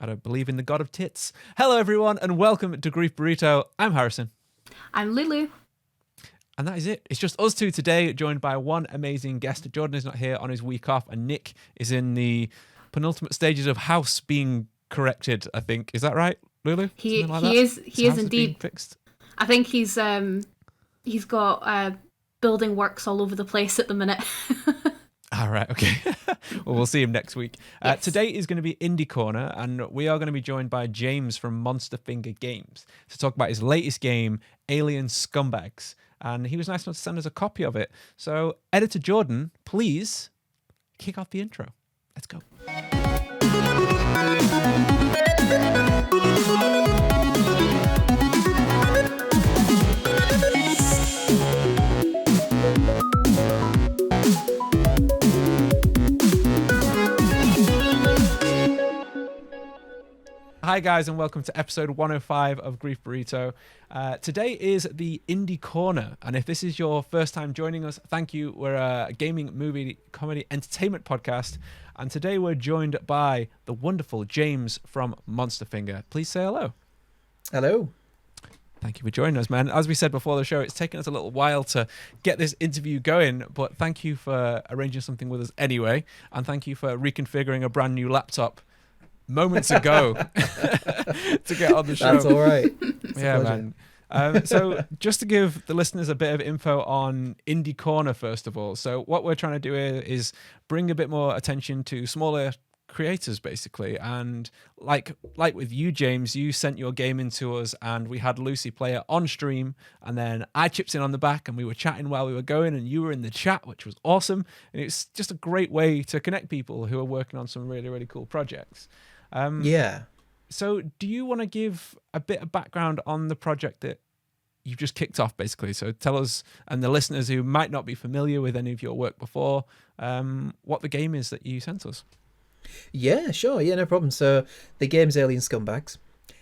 I don't believe in the god of tits. Hello, everyone, and welcome to Grief Burrito. I'm Harrison. I'm Lulu. And that is it. It's just us two today, joined by one amazing guest. Jordan is not here on his week off, and Nick is in the penultimate stages of house being corrected, I think. Is that right, Lulu? He like is His house indeed fixed. I think he's got building works all over the place at the minute. All right, okay. Well, we'll see him next week. Yes. Today is going to be Indie Corner, and we are going to be joined by James from Monster Finger Games to talk about his latest game, Alien Scumbags. And he was nice enough to send us a copy of it. So, Editor Jordan, please kick off the intro. Let's go. Hi guys, and welcome to episode 105 of Grief Burrito. Today is the Indie Corner, and if this is your first time joining us, thank you. We're a gaming, movie, comedy, entertainment podcast, and today we're joined by the wonderful James from Monster Finger. Please say hello. Hello. Thank you for joining us, man. As we said before the show, it's taken us a little while to get this interview going, but thank you for arranging something with us anyway, and thank you for reconfiguring a brand new laptop moments ago to get on the show. That's all right. Yeah, man. So just to give the listeners a bit of info on Indie Corner, first of all. So what we're trying to do here is bring a bit more attention to smaller creators, basically. And like with you, James, you sent your game in to us and we had Lucy play it on stream. And then I chipped in on the back and we were chatting while we were going and you were in the chat, which was awesome. And it's just a great way to connect people who are working on some really, really cool projects. Yeah. So do you want to give a bit of background on the project that you've just kicked off, basically? So tell us, and the listeners who might not be familiar with any of your work before, what the game is that you sent us. Yeah, sure. Yeah, no problem. So the game's Alien Scumbags.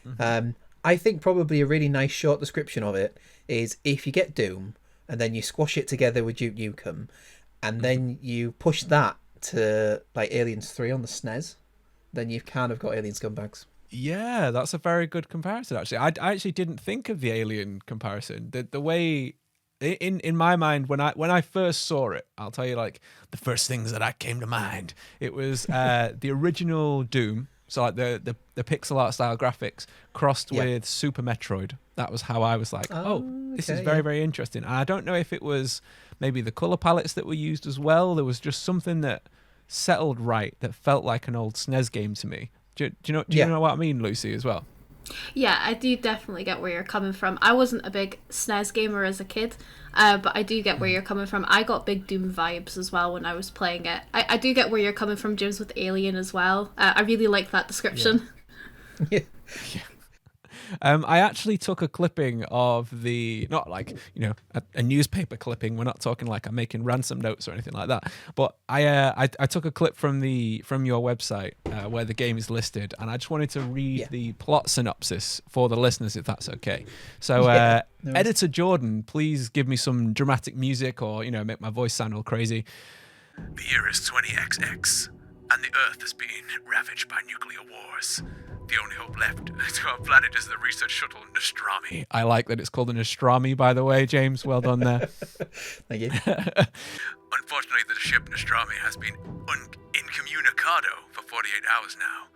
Mm-hmm. I think probably a really nice short description of it is if you get Doom and then you squash it together with Duke Nukem and then you push that to like Aliens 3 on the SNES, then you've kind of got Alien Scumbags. Yeah, that's a very good comparison, actually. I actually didn't think of the Alien comparison. The way, in my mind, when I first saw it, I'll tell you, like, the first things that came to mind. It was the original Doom, so like the pixel art style graphics crossed with Super Metroid. That was how I was like, this is very, very interesting. And I don't know if it was maybe the color palettes that were used as well. There was just something that settled right that felt like an old SNES game to me. Do you know what I mean, Lucy, as well? Yeah, I do definitely get where you're coming from. I wasn't a big SNES gamer as a kid, but I do get where you're coming from. I got big Doom vibes as well when I was playing it. I do get where you're coming from, James, with Alien as well. I really like that description. Yeah. I actually took a clipping of not like, a newspaper clipping. We're not talking like I'm making ransom notes or anything like that. But I took a clip from your website where the game is listed, and I just wanted to read the plot synopsis for the listeners, if that's okay. So, Editor Jordan, please give me some dramatic music or make my voice sound all crazy. The year is 20XX, and the Earth has been ravaged by nuclear wars. The only hope left to our planet is the research shuttle Nostromo. I like that it's called a Nostromo, by the way, James. Well done there. Thank you. Unfortunately, the ship Nostromo has been incommunicado for 48 hours now.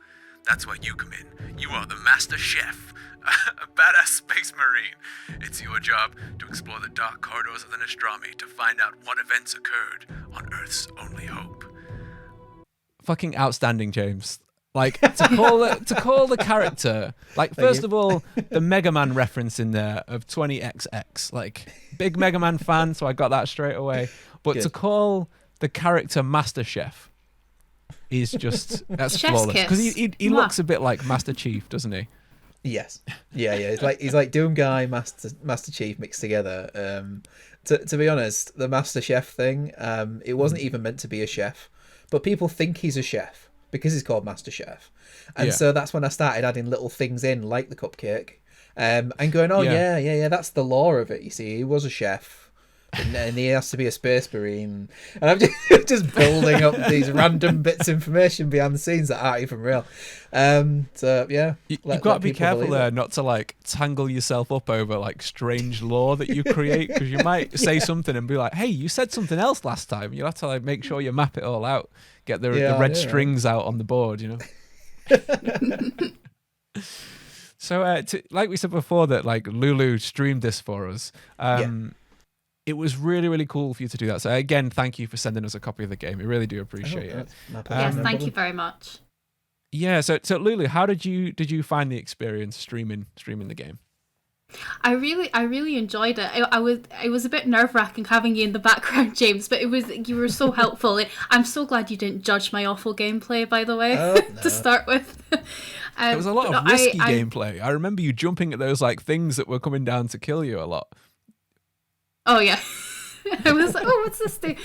That's why you come in. You are the master chef, a badass space marine. It's your job to explore the dark corridors of the Nostromo to find out what events occurred on Earth's only hope. Fucking outstanding, James. Like, to call the character, like, first of all, the Mega Man reference in there of 20XX, like, big Mega Man fan, so I got that straight away. But to call the character Master Chef is just, that's Chef's flawless. Because he looks a bit like Master Chief, doesn't he? Yes. Yeah. He's like Doom Guy, Master Chief mixed together. To be honest, the Master Chef thing, it wasn't even meant to be a chef, but people think he's a chef because he's called Master Chef. And so that's when I started adding little things in, like the cupcake, and going, that's the lore of it, you see. He was a chef, and he has to be a space marine, and I'm just building up these random bits of information behind the scenes that aren't even real. So yeah, you've got to be careful there not to like tangle yourself up over like strange lore that you create, because you might say something and be like, hey, you said something else last time. You have to like make sure you map it all out, get the red strings out on the board, you know. So like we said before, that like Lulu streamed this for us. It was really, really cool for you to do that. So again, thank you for sending us a copy of the game. We really do appreciate it. Yes, thank you very much. Yeah. So Lulu, how did you find the experience streaming the game? I really enjoyed it. It was a bit nerve-wracking having you in the background, James, but you were so helpful. I'm so glad you didn't judge my awful gameplay, by the way, to start with. There was a lot of risky gameplay. I remember you jumping at those like things that were coming down to kill you a lot. Oh yeah. I was like, oh, what's this thing?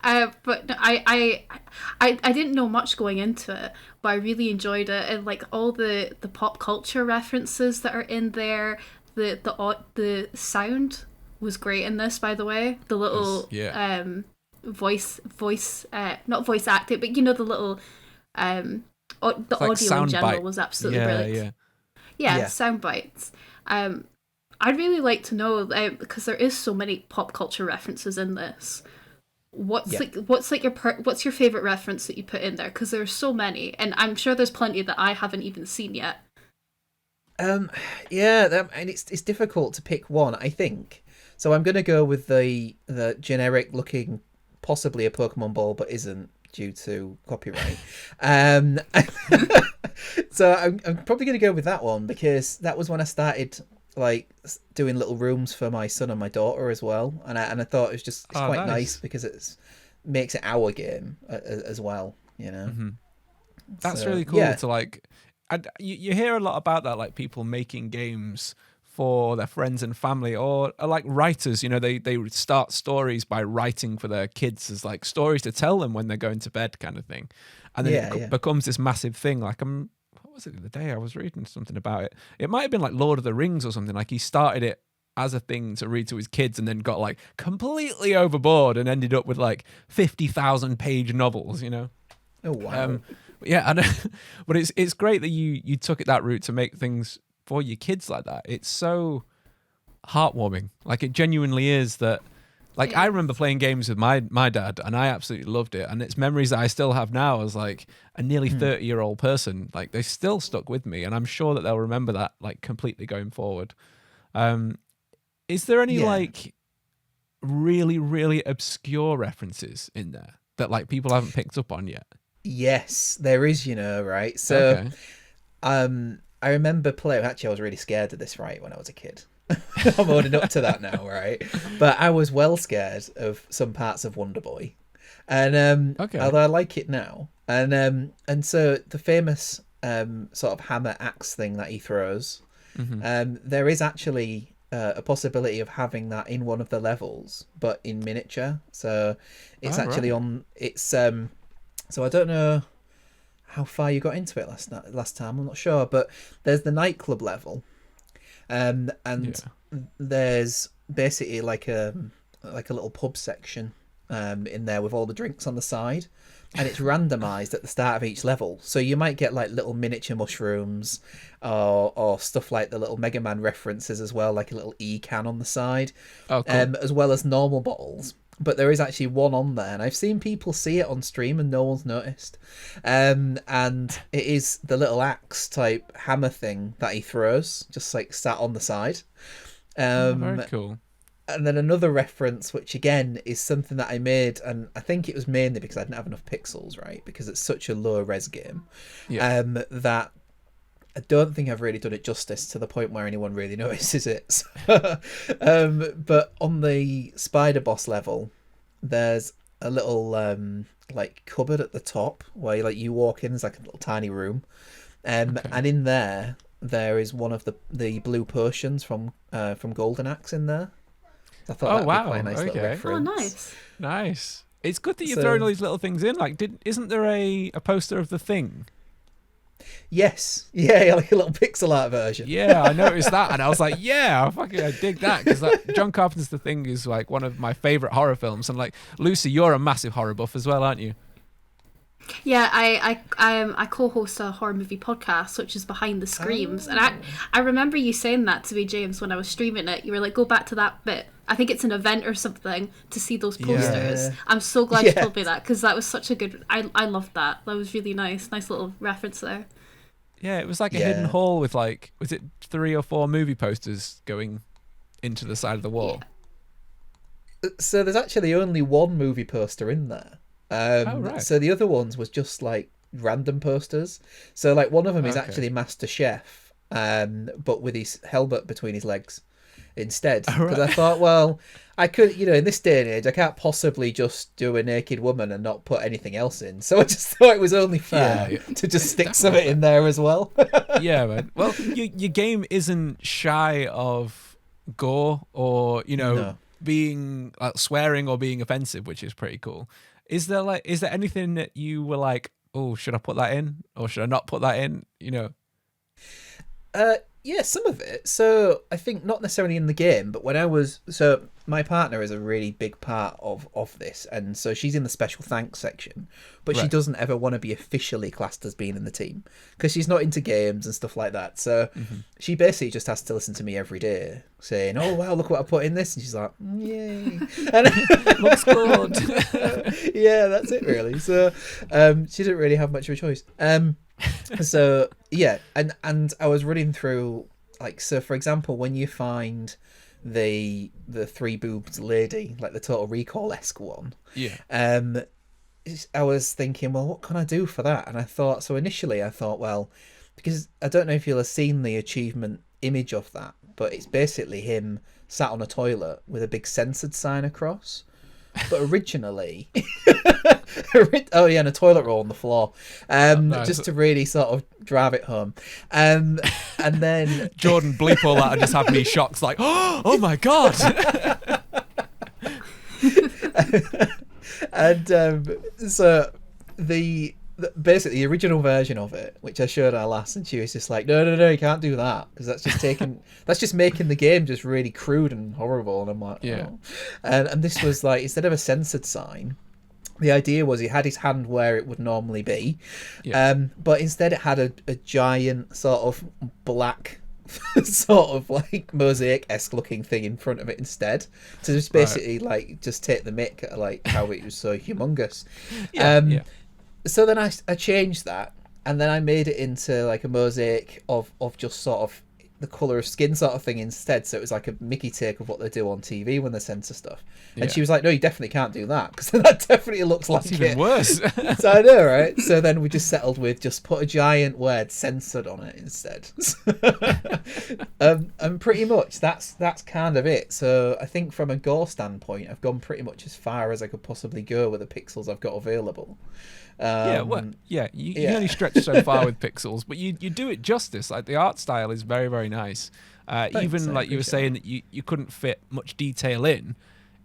But no, I didn't know much going into it, but I really enjoyed it, and like all the pop culture references that are in there. The sound was great in this, by the way. The little voice not voice acting, but you know, the little the audio in general was absolutely brilliant. Yeah, sound bites. I'd really like to know, because there is so many pop culture references in this. What's your favorite reference that you put in there? Because there's so many, and I'm sure there's plenty that I haven't even seen yet. And it's difficult to pick one, I think. So I'm going to go with the generic looking, possibly a Pokemon ball, but isn't due to copyright. So I'm probably going to go with that one, because that was when I started like doing little rooms for my son and my daughter as well, and I thought it's quite nice because it makes it our game as well, you know. Mm-hmm. That's really cool to like. And you hear a lot about that, like people making games for their friends and family, or like writers, you know, they start stories by writing for their kids as like stories to tell them when they're going to bed, kind of thing, and then it becomes this massive thing. Like what was it the other day? I was reading something about it. It might have been like Lord of the Rings or something. Like he started it as a thing to read to his kids, and then got like completely overboard and ended up with like 50,000 page novels, you know. Oh wow. But it's great that you took it that route to make things for your kids like that. It's so heartwarming. Like it genuinely is that. Like I remember playing games with my dad, and I absolutely loved it. And it's memories that I still have now as like a nearly 30-year-old person. Like they still stuck with me, and I'm sure that they'll remember that like completely going forward. Is there any like really, really obscure references in there that like people haven't picked up on yet? Yes, there is, you know, right? So I remember playing, actually I was really scared of this, right, when I was a kid. I'm owning up to that now, right? But I was well scared of some parts of Wonder Boy, and although I like it now, and so the famous sort of hammer axe thing that he throws, there is actually a possibility of having that in one of the levels, but in miniature. So it's on. It's so I don't know how far you got into it last time. I'm not sure, but there's the nightclub level. And there's basically like a little pub section in there with all the drinks on the side, and it's randomized at the start of each level. So you might get like little miniature mushrooms or stuff like the little Mega Man references as well, like a little E-can on the side, as well as normal bottles. But there is actually one on there, and I've seen people see it on stream and no one's noticed. And it is the little axe type hammer thing that he throws, just like sat on the side. Very cool. And then another reference, which again is something that I made, and I think it was mainly because I didn't have enough pixels, right? Because it's such a low res game, that I don't think I've really done it justice to the point where anyone really notices it. But on the spider boss level, there's a little like cupboard at the top where like you walk in, there's like a little tiny room, and in there is one of the blue potions from Golden Axe in there. I thought that'd be quite a nice little reference. Oh, nice. It's good that you're throwing all these little things in. Like, isn't there a poster of the thing? Yes, yeah, like a little pixel art version. Yeah, I noticed that, and I was like, yeah, I dig that, because John Carpenter's The Thing is like one of my favorite horror films, and like Lucy, you're a massive horror buff as well, aren't you? Yeah, I co-host a horror movie podcast, which is Behind the Screams, and I remember you saying that to me, James, when I was streaming it. You were like, go back to that bit. I think it's an event or something to see those posters. Yeah. I'm so glad you told me that, because that was such a good. I loved that. That was really nice little reference there. Yeah, it was like a hidden hall with like, was it 3 or 4 movie posters going into the side of the wall? Yeah. So there's actually only one movie poster in there. Right. So the other ones was just like random posters. So like one of them is actually Master Chef, but with his helmet between his legs instead. Because I thought, well, I could, in this day and age, I can't possibly just do a naked woman and not put anything else in. So I just thought it was only fair to just stick something in there as well. Yeah, man. Well, your game isn't shy of gore or being swearing or being offensive, which is pretty cool. Is there anything that you were like, oh, should I put that in or should I not put that in? Yeah, some of it. So I think not necessarily in the game, but my partner is a really big part of this, and so she's in the special thanks section, but she doesn't ever want to be officially classed as being in the team because she's not into games and stuff like that. So she basically just has to listen to me every day saying, "Oh wow, look what I put in this," and she's like, "Yay!" And looks good. Yeah, that's it really. So she didn't really have much of a choice. So yeah, and I was running through so for example, when you find the 3-boobed lady, like the Total Recall-esque one, I was thinking, well, what can I do for that? And I thought, well, because I don't know if you'll have seen the achievement image of that, but it's basically him sat on a toilet with a big censored sign across. But originally, and a toilet roll on the floor, nice. Just to really sort of drive it home, and then Jordan, bleep all that and just have me shocked, like, oh my god. And so basically the original version of it, which I showed her last, and she was just like, no, you can't do that, because that's just making the game just really crude and horrible. And I'm like, oh. And this was like, instead of a censored sign, the idea was he had his hand where it would normally be, but instead it had a giant sort of black sort of like mosaic-esque looking thing in front of it instead, to just basically just take the mick at like how it was so humongous. So then I changed that, and then I made it into like a mosaic of just sort of the colour of skin sort of thing instead. So it was like a Mickey take of what they do on TV when they censor stuff. And she was like, no, you definitely can't do that, because that definitely looks like That's even worse. So I know, right? So then we just settled with just put a giant word censored on it instead. And pretty much that's kind of it. So I think from a gore standpoint, I've gone pretty much as far as I could possibly go with the pixels I've got available. You can only stretch so far with pixels, but you do it justice. Like, the art style is very, very nice. Even like you were saying that you couldn't fit much detail in.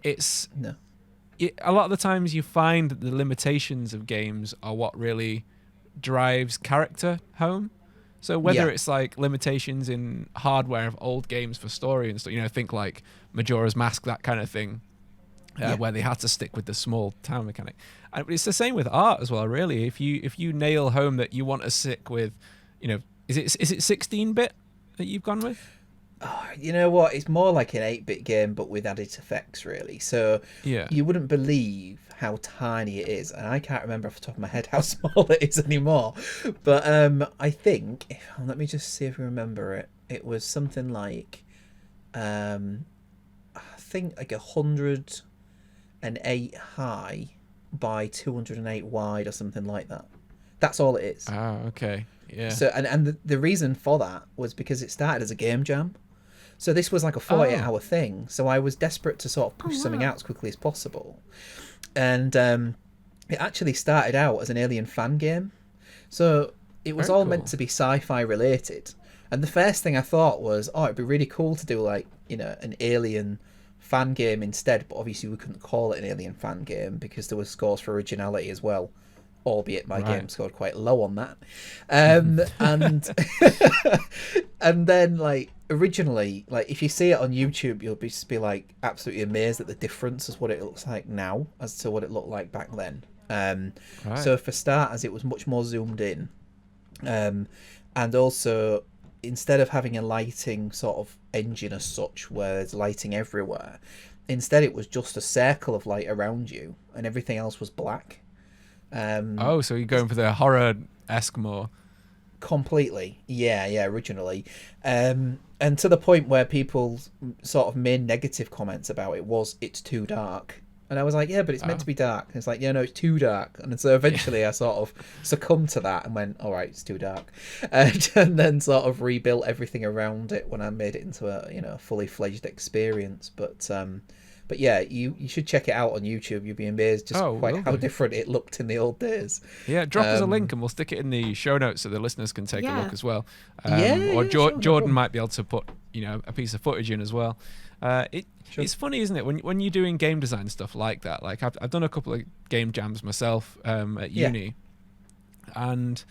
A lot of the times you find that the limitations of games are what really drives character home. So whether it's like limitations in hardware of old games for story and stuff, think like Majora's Mask, that kind of thing. Where they had to stick with the small town mechanic, and it's the same with art as well. Really, if you nail home that you want to stick with, is it 16-bit that you've gone with? Oh, you know what? It's more like an 8-bit game, but with added effects, really. So you wouldn't believe how tiny it is, and I can't remember off the top of my head how small it is anymore. But I think, let me just see if I remember it. It was something like, I think like 108 high by 208 wide or something like that. That's all it is. Oh, okay. Yeah. So and the reason for that was because it started as a game jam. So this was like a 48-hour thing. So I was desperate to sort of push something out as quickly as possible. And it actually started out as an Alien fan game. So it was all meant to be sci-fi related. And the first thing I thought was, it'd be really cool to do like, an Alien fan game instead, but obviously we couldn't call it an Alien fan game because there was scores for originality as well. albeit my Right. game scored quite low on that. And and then like originally, like if you see it on YouTube, you'll just be like absolutely amazed at the difference as what it looks like now as to what it looked like back then. Right. So for starters, it was much more zoomed in, and also instead of having a lighting sort of engine as such, where there's lighting everywhere, instead it was just a circle of light around you, and everything else was black. Oh, so you're going for the horror-esque more. Completely, yeah, originally, and to the point where people sort of made negative comments about it was it's too dark, and I was like, yeah, but it's meant to be dark. And it's like, yeah, no, it's too dark, and so eventually I sort of succumbed to that and went, all right, it's too dark, and then sort of rebuilt everything around it when I made it into a fully fledged experience, But yeah, you should check it out on YouTube. You'll be amazed just quite how different it looked in the old days. Yeah, drop us a link and we'll stick it in the show notes so the listeners can take a look as well. Or sure, Jordan might be able to put a piece of footage in as well. It's funny, isn't it, when you're doing game design stuff like that? Like I've done a couple of game jams myself at uni, and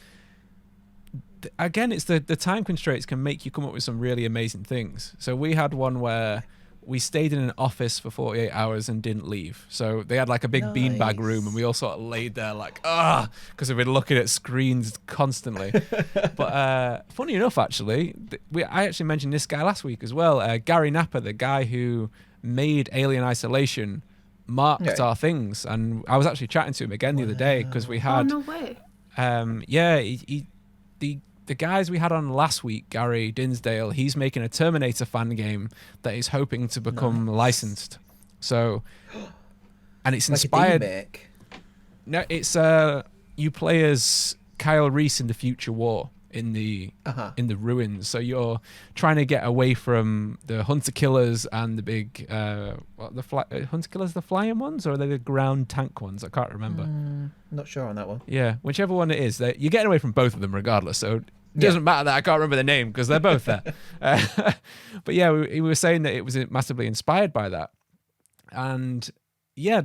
again, it's the time constraints can make you come up with some really amazing things. So we had one where we stayed in an office for 48 hours and didn't leave. So they had like a big beanbag room and we all sort of laid there like, because we've been looking at screens constantly. But funny enough, actually, I actually mentioned this guy last week as well. Gary Napper, the guy who made Alien Isolation, marked our things. And I was actually chatting to him again the other day because we had... Oh, no way. The guys we had on last week, Gary Dinsdale, he's making a Terminator fan game that he's hoping to become licensed. So, and it's like inspired. A remake. No, it's you play as Kyle Reese in the future war in the ruins. So you're trying to get away from the hunter killers and the big hunter killers, the flying ones, or are they the ground tank ones? I can't remember. Not sure on that one. Yeah, whichever one it is, you're getting away from both of them regardless. So it doesn't matter that I can't remember the name because they're both there. But yeah, we were saying that it was massively inspired by that. And yeah,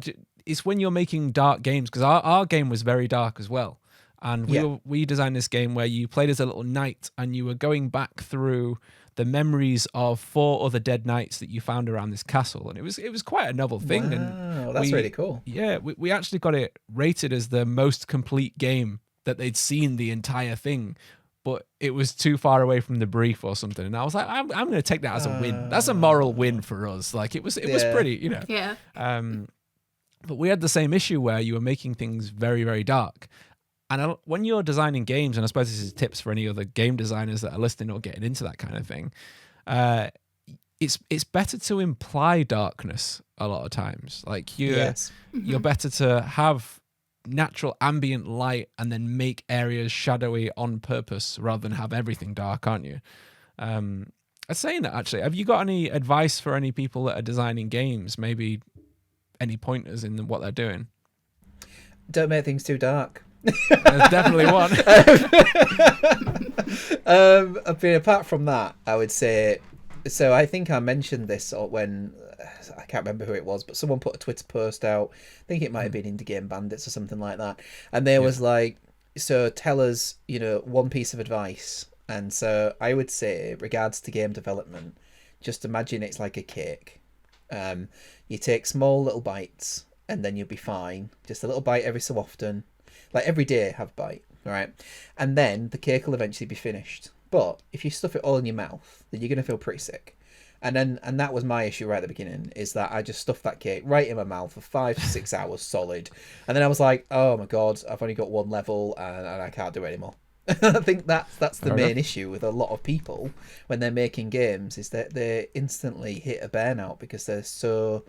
it's when you're making dark games, because our game was very dark as well. And we designed this game where you played as a little knight and you were going back through the memories of 4 other dead knights that you found around this castle. And it was quite a novel thing. Wow, that's really cool. Yeah, we actually got it rated as the most complete game that they'd seen the entire thing. But it was too far away from the brief or something. And I was like, I'm going to take that as a win. That's a moral win for us. Like it was pretty, Yeah. But we had the same issue where you were making things very, very dark. And when you're designing games, and I suppose this is tips for any other game designers that are listening or getting into that kind of thing, it's better to imply darkness a lot of times. Like you're better to have natural ambient light and then make areas shadowy on purpose rather than have everything dark, aren't you? Saying that, actually, have you got any advice for any people that are designing games? Maybe any pointers in what they're doing? Don't make things too dark. There's definitely one. Apart from that, I would say, so I think I mentioned this when, I can't remember who it was, but someone put a Twitter post out. I think it might have been Indie Game Bandits or something like that. And there was like, so tell us, one piece of advice. And so I would say, regards to game development, just imagine it's like a cake. You take small little bites and then you'll be fine. Just a little bite every so often. Like every day have a bite, right? And then the cake will eventually be finished. But if you stuff it all in your mouth, then you're going to feel pretty sick. And that was my issue right at the beginning, is that I just stuffed that cake right in my mouth for 5 to 6 hours solid. And then I was like, oh my God, I've only got one level and I can't do it anymore. I think that's the main issue with a lot of people when they're making games, is that they instantly hit a burnout because they're so,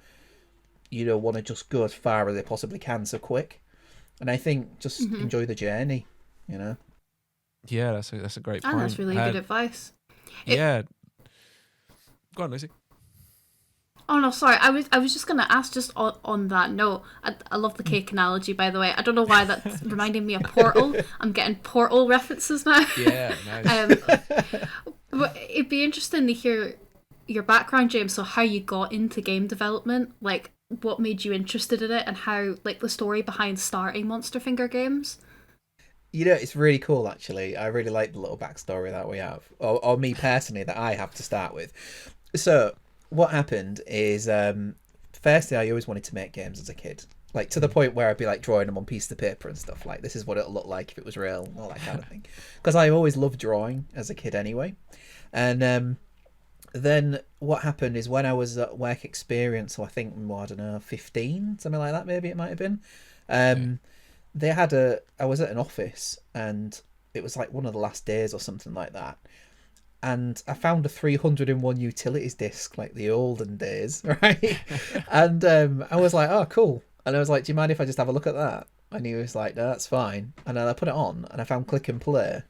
want to just go as far as they possibly can so quick. And I think just enjoy the journey, Yeah, that's a great point. And that's really good advice. Yeah. Go on, Lucy. Oh no, sorry. I was just gonna ask, just on that note. I love the cake analogy, by the way. I don't know why that's reminding me of Portal. I'm getting Portal references now. Yeah, nice. But it'd be interesting to hear your background, James. So how you got into game development? Like, what made you interested in it and how, like, the story behind starting Monster Finger games. You know, it's really cool, actually. I really like the little backstory that we have, or me personally, that I have to start with. So, what happened is, firstly, I always wanted to make games as a kid. Like, to the point where I'd be, like, drawing them on pieces of paper and stuff. Like, this is what it'll look like if it was real, all that kind of thing. Because I always loved drawing as a kid anyway. And then what happened is when I was at work experience, so I think, well, I don't know, 15, something like that, maybe it might have been. They had I was at an office, and it was like one of the last days or something like that. And I found a 301 utilities disc, like the olden days, right? And I was like, oh, cool. And I was like, do you mind if I just have a look at that? And he was like, no, that's fine. And then I put it on, and I found Click and Play.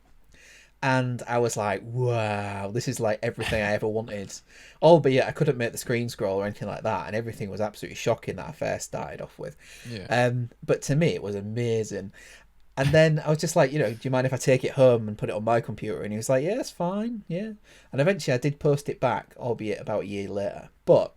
And I was like, wow, this is like everything I ever wanted. Albeit I couldn't make the screen scroll or anything like that. And everything was absolutely shocking that I first started off with. Yeah. But to me, it was amazing. And then I was just like, do you mind if I take it home and put it on my computer? And he was like, yeah, it's fine. Yeah. And eventually I did post it back, albeit about a year later. But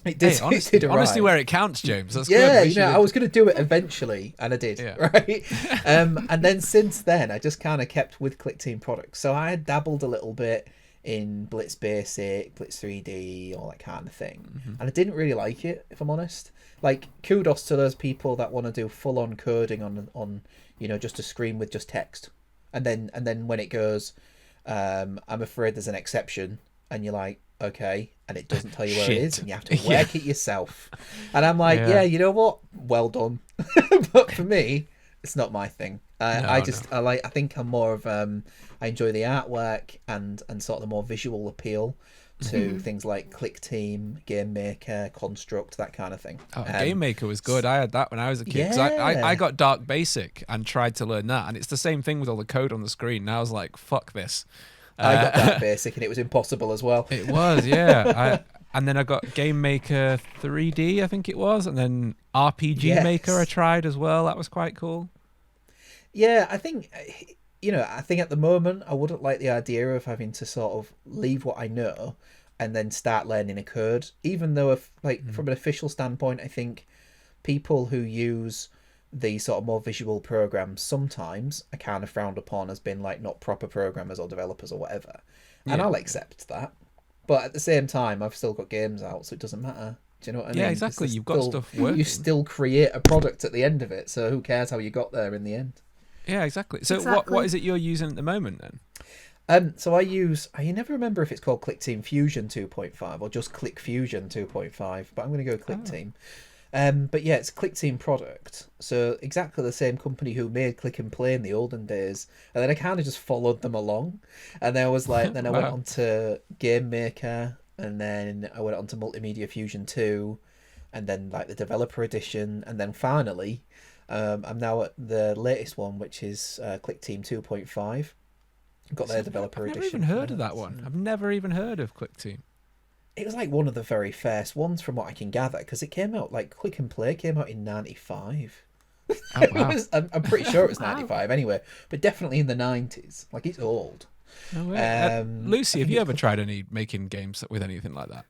it did, honestly, it did arrive. Honestly, where it counts, James. That's yeah, good. I was going to do it eventually, and I did, right? And then since then, I just kind of kept with Click Team products. So I had dabbled a little bit in Blitz Basic, Blitz 3D, all that kind of thing. And I didn't really like it, if I'm honest. Like, kudos to those people that want to do full-on coding on just a screen with just text. And then when it goes, I'm afraid there's an exception, and you're like, okay, and it doesn't tell you where it is, and you have to work it yourself. And I'm like, yeah, you know what? Well done. But for me, it's not my thing. I think I'm more of I enjoy the artwork and sort of the more visual appeal to things like Click Team, Game Maker, Construct, that kind of thing. Oh, Game Maker was good. I had that when I was a kid. 'Cause I got Dark Basic and tried to learn that, and it's the same thing with all the code on the screen. And I was like, fuck this. I got Dark Basic, and it was impossible as well. It was, yeah. And then I got Game Maker 3D, I think it was, and then RPG Maker I tried as well. That was quite cool. Yeah, I think at the moment I wouldn't like the idea of having to sort of leave what I know and then start learning a code. Even though, from an official standpoint, I think people who use the sort of more visual programs sometimes are kind of frowned upon as being like not proper programmers or developers or whatever. And I'll accept that. But at the same time, I've still got games out, so it doesn't matter. Do you know what I mean? Yeah, exactly. You've got stuff working. You still create a product at the end of it, so who cares how you got there in the end? Yeah, exactly. So what is it you're using at the moment then? So I never remember if it's called Click Team Fusion 2.5 or just Click Fusion 2.5, but I'm going to go Click Team. But yeah, it's a Click Team product. So exactly the same company who made Click and Play in the olden days. And then I kind of just followed them along. And then I was like, then I went on to Game Maker, and then I went on to Multimedia Fusion 2, and then like the developer edition, and then finally I'm now at the latest one, which is Click Team 2.5. Got their developer edition. I've never even heard of that one. I've never even heard of Click Team. It was like one of the very first ones from what I can gather, because it came out, like Click and Play came out in 95. Oh, wow. I'm pretty sure it was 95 anyway, but definitely in the 90s. Like, it's old. No way. Lucy, have you ever tried making games with anything like that?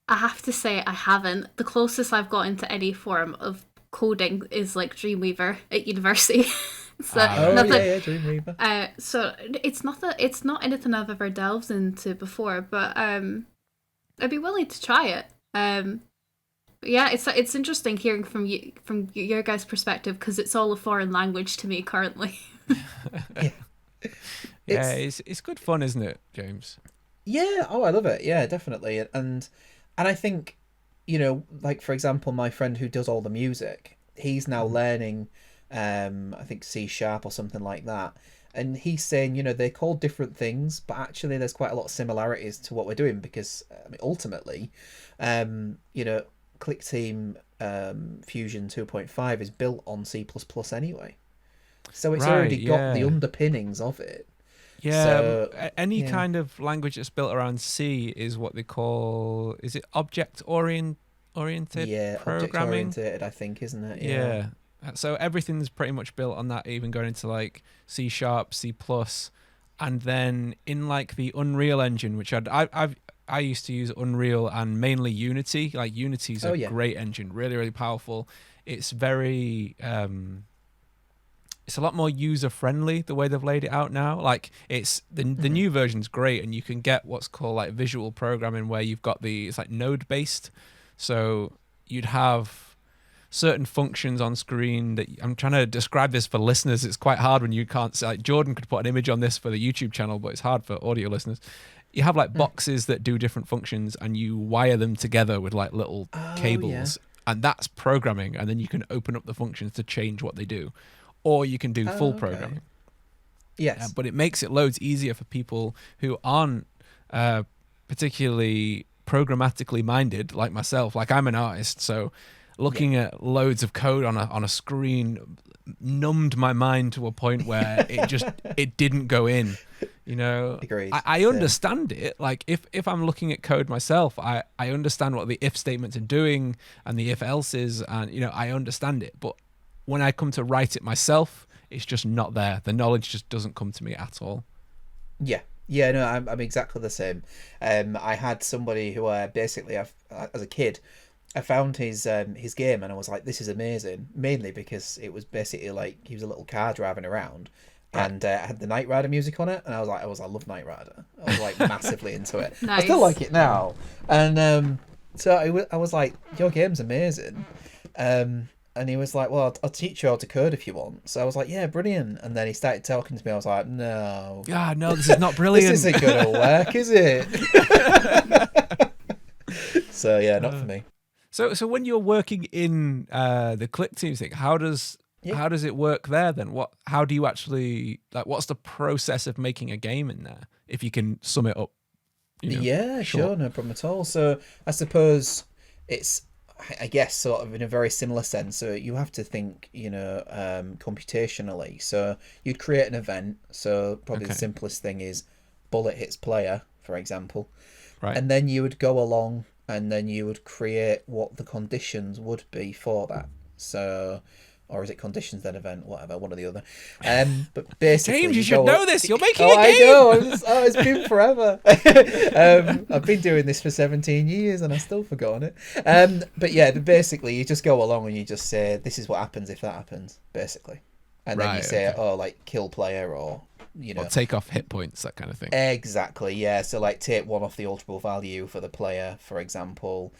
I have to say I haven't. The closest I've got into any form of coding is like Dreamweaver at university. So Dreamweaver. So it's not anything I've ever delved into before, but I'd be willing to try it. But yeah, it's interesting hearing from your guys' perspective, because it's all a foreign language to me currently. Yeah, it's good fun, isn't it, James? Yeah, I love it. Yeah, definitely. And I think, like for example, my friend who does all the music, he's now learning I think C# or something like that. And he's saying, they're called different things, but actually there's quite a lot of similarities to what we're doing, because ultimately, Click Team Fusion 2.5 is built on C++ anyway. So it's already got the underpinnings of it. Yeah, so, any kind of language that's built around C is what they call, is it object-oriented programming? Yeah, object-oriented, I think, isn't it? Yeah. So everything's pretty much built on that, even going into like C#, C++, and then in like the Unreal Engine, which I've I used to use Unreal and mainly Unity. Like Unity's a great engine, really, really powerful. It's very it's a lot more user friendly the way they've laid it out now. Like it's the new version's great, and you can get what's called like visual programming, where you've got it's like node based. So you'd have certain functions on screen that I'm trying to describe this for listeners. It's quite hard when you can't see. Like Jordan could put an image on this for the YouTube channel, but it's hard for audio listeners. You have like boxes that do different functions, and you wire them together with like little cables, and that's programming. And then you can open up the functions to change what they do. Or you can do full programming. Yes. But it makes it loads easier for people who aren't particularly programmatically minded, like myself. Like I'm an artist, so looking at loads of code on a screen numbed my mind to a point where it didn't go in. You know, Agreed. I understand it. Like if I'm looking at code myself, I understand what the if statements are doing and the if else's, and you know, I understand it. But when I come to write it myself, it's just not there. The knowledge just doesn't come to me at all. Yeah, no, I'm exactly the same. I had somebody who basically, as a kid, I found his game and I was like, this is amazing. Mainly because it was basically like he was a little car driving around, and had the Knight Rider music on it, and I love Knight Rider. I was like massively into it. Nice. I still like it now, and so I was like, your game's amazing. And he was like, well, I'll teach you how to code if you want. So I was like, yeah, brilliant. And then he started talking to me. I was like, no. Ah, no, this is not brilliant. This isn't going to work, is it? So, yeah, not for me. So when you're working in the click team thing, how does it work there then? How do you actually, like, what's the process of making a game in there? If you can sum it up. You know, yeah, sure, no problem at all. So I suppose it's, I guess, sort of in a very similar sense. So you have to think, you know, computationally. So you'd create an event. So probably the simplest thing is bullet hits player, for example. Right. And then you would go along and then you would create what the conditions would be for that. So, or is it conditions then event, whatever, one or the other. But basically, James, you should know this. You're making a game. I know. It's been forever. I've been doing this for 17 years and I've still forgotten it. But yeah, basically, you just go along and you just say, this is what happens if that happens, basically. And then you say, like kill player, or you know, or take off hit points, that kind of thing. Exactly. Yeah. So like take one off the alterable value for the player, for example,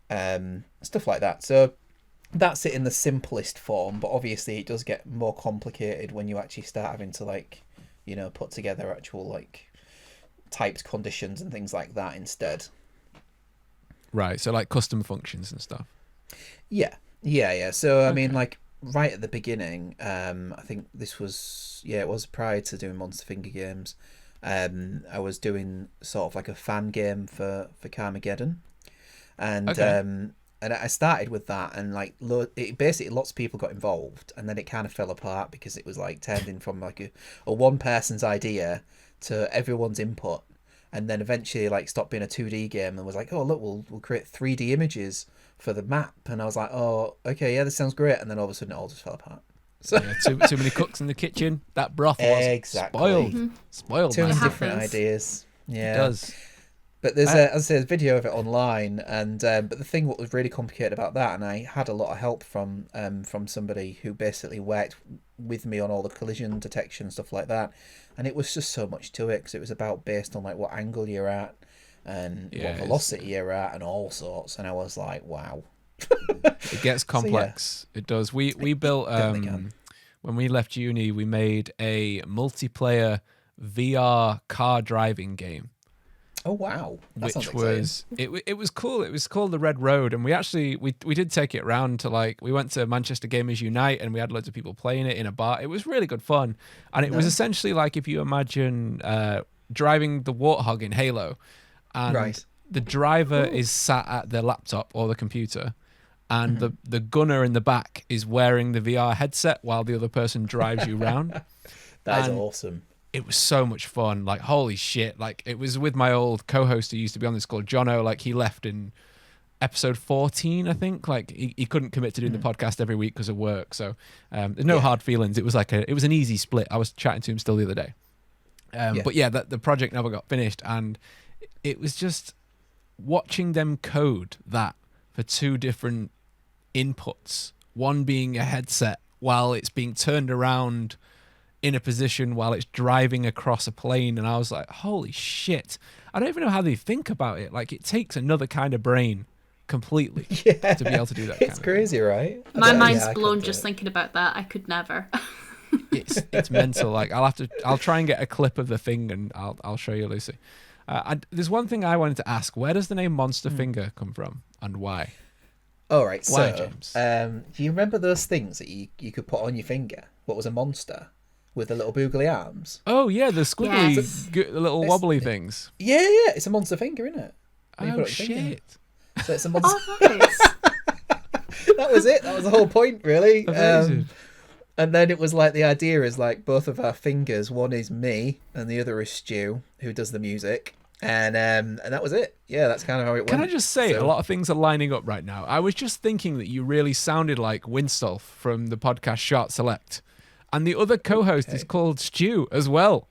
stuff like that. So that's it in the simplest form, but obviously it does get more complicated when you actually start having to, like, you know, put together actual like typed conditions and things like that instead. Right, so like custom functions and stuff. Yeah. So I mean, like right at the beginning, I think this was, it was prior to doing Monster Finger games. I was doing sort of like a fan game for Carmageddon, and I started with that, and like it basically lots of people got involved, and then it kind of fell apart because it was like turned in from like a one person's idea to everyone's input, and then eventually like stopped being a 2D game and was like, oh look, we'll create 3D images for the map, and I was like, oh okay, yeah, this sounds great, and then all of a sudden it all just fell apart. So too many cooks in the kitchen. That broth was spoiled. Mm-hmm. Spoiled. Too many It different happens. ideas. Yeah, It does. But there's as I say, there's a video of it online, and but the thing what was really complicated about that, and I had a lot of help from somebody who basically worked with me on all the collision detection stuff like that, and it was just so much to it because it was about based on like what angle you're at and what velocity you're at and all sorts, and I was like, wow. It gets complex. It does. We built when we left uni, we made a multiplayer VR car driving game. Oh wow! That which was it was cool. It was called the Red Road, and we actually we did take it round to, like, we went to Manchester Gamers Unite, and we had loads of people playing it in a bar. It was really good fun, and it was essentially like if you imagine driving the Warthog in Halo, and the driver is sat at the laptop or the computer, and the gunner in the back is wearing the VR headset while the other person drives you round. That is awesome. It was so much fun. Like, holy shit. Like, it was with my old co-host who used to be on this called Jono. Like, he left in episode 14, I think. Like, he couldn't commit to doing the podcast every week because of work. So there's no hard feelings. It was like it was an easy split. I was chatting to him still the other day. But yeah, the project never got finished. And it was just, watching them code that for two different inputs, one being a headset while it's being turned around in a position while it's driving across a plane, and I was like, holy shit, I don't even know how they think about it. Like, it takes another kind of brain completely to be able to do that. It's crazy, right? My mind's blown just thinking about that. I could never. It's mental. Like, I'll try and get a clip of the thing and I'll show you, Lucy. There's one thing I wanted to ask. Where does the name Monster Finger come from, and why? All right, Why, so James? do you remember those things that you could put on your finger? What was a monster with the little boogly arms? Oh yeah, the squiggly, Yes. the little wobbly things. Yeah, it's a monster finger, isn't it? When you put Oh it on your finger. shit! So it's a monster. Oh, nice. That was it. That was the whole point, really. Amazing. And then it was like, the idea is like both of our fingers. One is me, and the other is Stu, who does the music. And that was it. Yeah, that's kind of how it went. Can I just say, So- a lot of things are lining up right now. I was just thinking that you really sounded like Winstolf from the podcast Shart Select, and the other co-host is called Stu as well.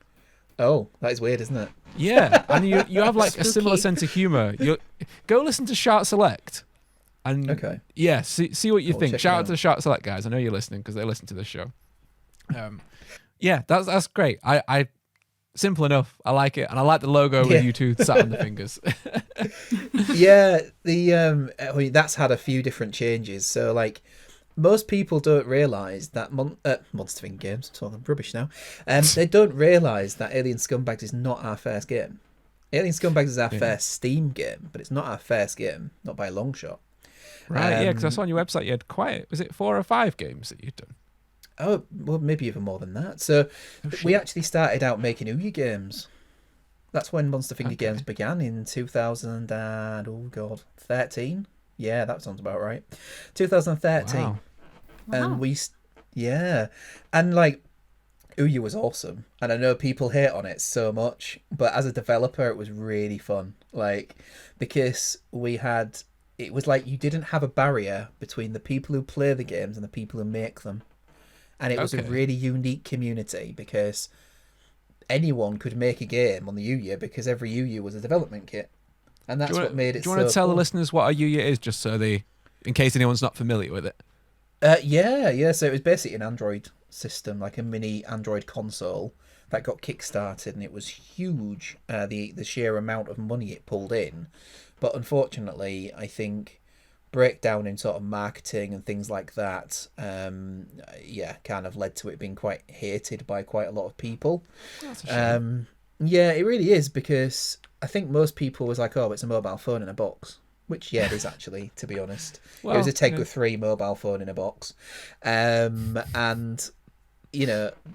Oh, that is weird, isn't it? Yeah, and you have like a similar Spooky. sense of humor. Go listen to Shart Select, and Okay. yeah, see what you I'll think. check it Shout out out. to Shart Select guys. I know you're listening because they listen to this show. Yeah, that's great. I simple enough. I like it, and I like the logo Yeah. with you two sat on the fingers. Yeah, I mean, that's had a few different changes. So like, most people don't realise that Monster Finger Games, I'm talking rubbish now. They don't realise that Alien Scumbags is not our first game. Alien Scumbags is our first Steam game, but it's not our first game, not by a long shot. Right, yeah, because I saw on your website you had was it 4 or 5 games that you'd done? Oh, well, maybe even more than that. So we actually started out making Ouya games. That's when Monster Finger Games began in 2013. Yeah, that sounds about right. 2013. Wow. And and like, Ouya was awesome, and I know people hate on it so much, but as a developer it was really fun, like, because it was like you didn't have a barrier between the people who play the games and the people who make them, and it was a really unique community because anyone could make a game on the Ouya because every Ouya was a development kit, and that's what made it. Do you want to so tell the cool. listeners what a Ouya is, just so in case anyone's not familiar with it? Yeah. So it was basically an Android system, like a mini Android console that got kickstarted, and it was huge. The sheer amount of money it pulled in, but unfortunately, I think breakdown in sort of marketing and things like that, kind of led to it being quite hated by quite a lot of people. That's a shame. Yeah, it really is, because I think most people was like, oh, it's a mobile phone in a box. Which, yeah, it is actually, to be honest. It was a Tegra 3 mobile phone in a box. And,